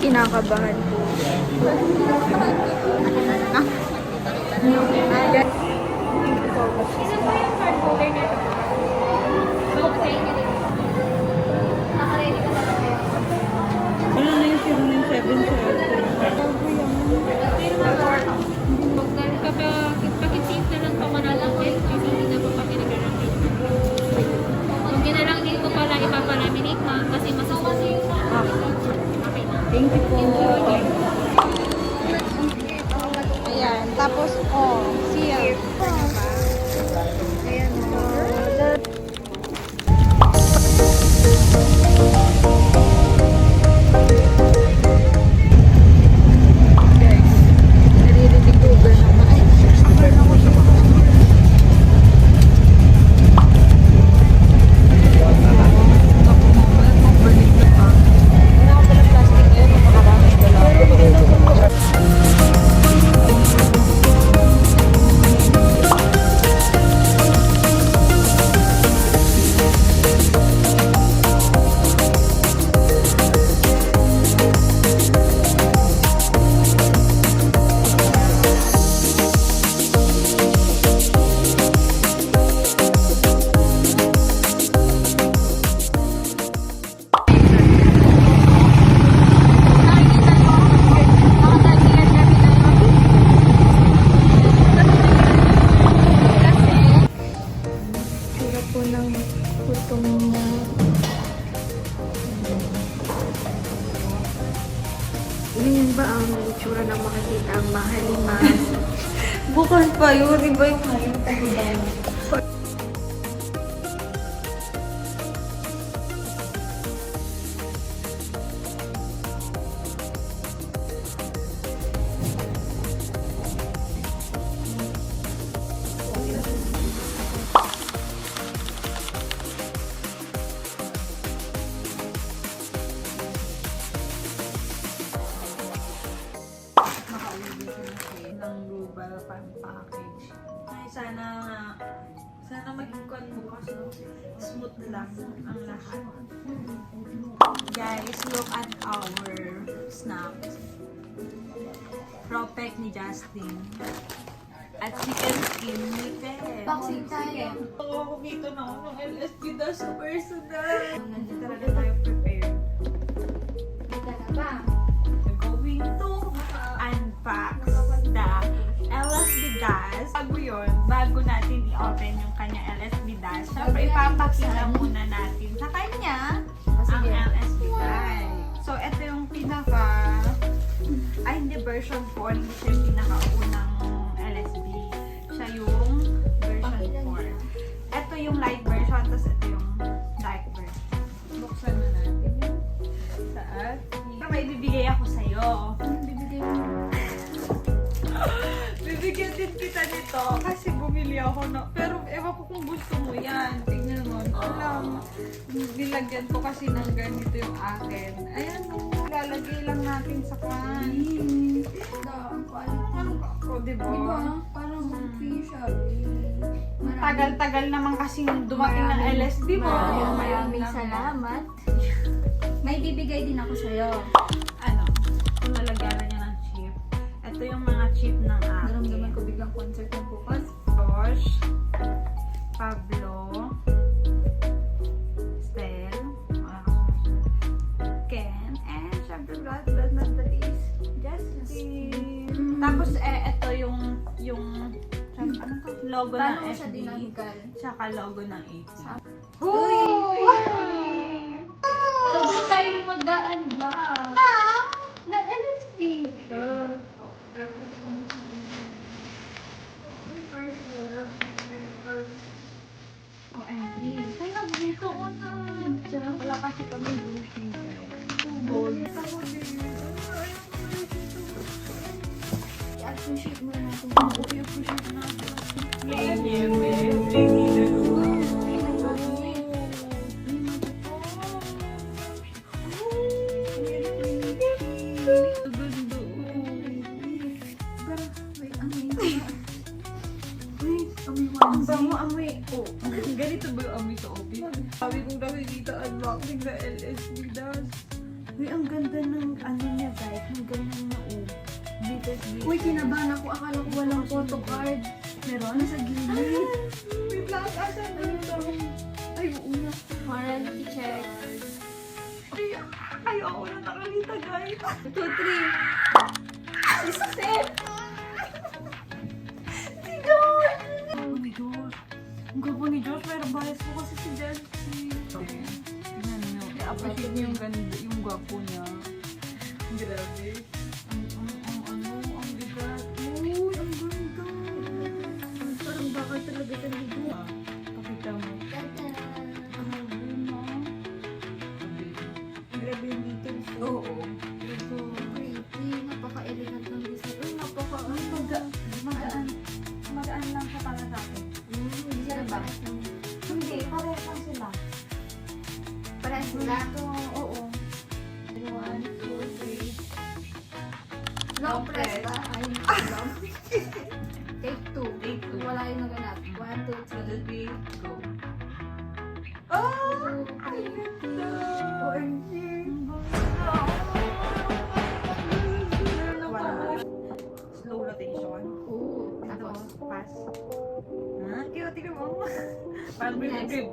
kinakabahan po. Ano na yung 097 Pag-isip na lang pa manalang hindi na po pa pinag-aramin. Kung ginalang ko pala ipapalaminate ma kasi masasusi. Okay na. Thank you po. Ayan. Tapos, seal. Ayan po. Nariritigogan naman. Sira po ng putong na. Ganyan ba ang itsura na makikita ang mahalimas? Bukan pa yun. Iba yung ngayon. Ng global fan package. Ay, sana maging kon bukas, no? Smooth lang ang lahat. Guys, look at our snacks. Propek ni Justin. At chicken skin ni Ted. Boxing tayo. Ako dito na ako ng LSD daw sa personal. Hindi talaga tayo prepared. Talaga ba? We're going to unbox the LSD dash. Bago natin i-open yung kanya LSD dash, syempre ipapakita muna natin sa kanya ang LSD dash. So, ito yung hindi version 4, hindi siya yung pinakaunang LSD. Siya yung version 4. Ito yung light version, tapos ito yung dark version. Buksan na natin yun. Saan? May bibigay ako sa'yo. Bibigay mo. Bibigyan din kita nito kasi bumili ako na. Pero ewan ko kung gusto mo yan. Tingnan mo. Alam, nilagyan ko kasi ng ganito yung akin. Ayan, lalagay lang natin sa kan. O, diba? Diba? Parang official. Tagal-tagal naman kasi dumating ng LSD mo. Maraming salamat. May bibigay din ako sa'yo. Ano? Kung lalagyan na niya ng chip. Ito yung mga chip ng akin. Naramdaman ko biglang concert ng bukas. Josh, Pablo, Stel, Ken, and syempre last but not the least, Justin. Tapos ito yung ano to? Logo Paano mo ng siya FB, dinamigan? tsaka logo ng AP. Uy! Tapos tayo magdaan ba? Na LSD. Oh, Andy. Kaya dito ko na. Wala kasi kami grouping. Gold. I-appreciate mo natin. I-appreciate natin. Thank you, man. Thank you. Ang bango amoy. Oh, ganito ba yung amoy sa office? Sabi kong nakikita unboxing na LSD dash. Uy, ang ganda ng ano niya guys. Ang ganda na glitters. Uy, kinabahan ako. Akala ko walang photocard. Meron? Nasa gilid. Wait lang, asan na ito? Ay, una. Morality check. Ay, ako na nakalita guys. 2, 3. Success! Si Josh! Oh my gosh. Ang gwapo ni Josh. Pero bias ko kasi si Jessie. Tingnan nyo. I-appreciate niyo yung ganda, yung gwapo niya. Grabe. Ang bigat. Uy, ang ganda. Parang bakal talaga sa ligo. Pakita mo. Tata. Grabe no. Grabe yung details. Oo. Pretty. Napaka-elegant ng design. Uy, Magaan lang siya para sa akin. Hindi sila ba? Hindi, parehas lang sila. Parehas sila. Ito, oo. 1, 2, 3. Long Long press press. ba? Ay, long. Take 2. Take two. Wala yung naganap. 1, 2, 3. Go. Oh! Ay, ganda! OMG. Slow rotation. Oo. Tapos, Tapos, pass. Ah, cute. Tignan mo. Parang Next. blip.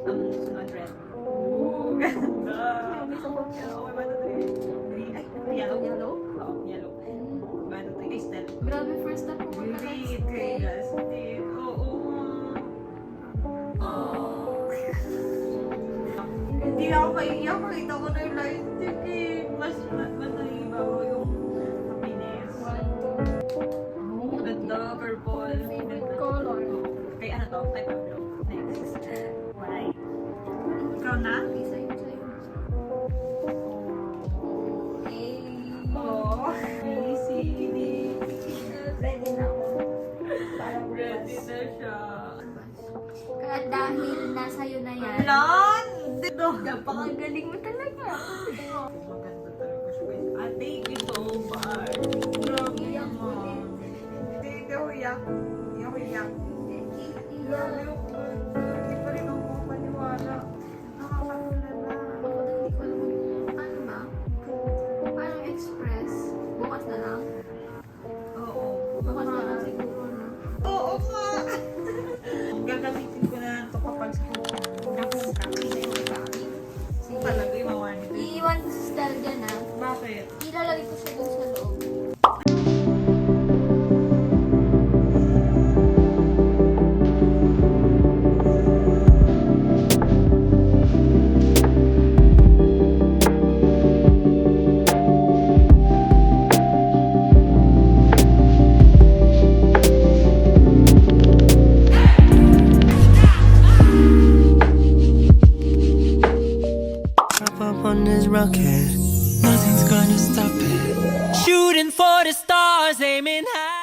Ang sunod red. Ooh, ganda. Oh, may 1, 2, 3. Ay, yellow. Yellow? Oo, yellow. 1, 2, 3. Ay, Stella. Grabe, first time ko Great, great. Justin. Oo. Hindi ako kaiyak. Nakita ko na yung light stick eh. Mas naibaw yung happiness. 1, 2. Ganda, purple. Favorite color. Kay ano to? Kay Pablo. Next. White. Ikaw na? Sa'yo. Oh. B, C, D. Ready na ako. Parang Ready na siya. Kaya dahil nasa'yo na yan, Lan! Dito. napakagaling mo talaga. Maganda talaga siya guys. Thank you so much. Grabe Iyak naman. ulit. Hindi ako iyak. Hindi ako iyak. Grabe yung ganda. Hindi pa rin ako makapaniwala. Nakakatulala. Ako din hindi ko alam kung ano ba? Paano express? Bukas na lang? Oo. Bukas na lang siguro na. Oo nga. Gagamitin ko na ito kapag sa talaga yung mawa nito. Iiwan ko si Stella dyan ah. Bakit? Ilalagay ko siya dun sa loob. Hop up on this rocket, nothing's gonna stop it. Shooting for the stars, aiming high.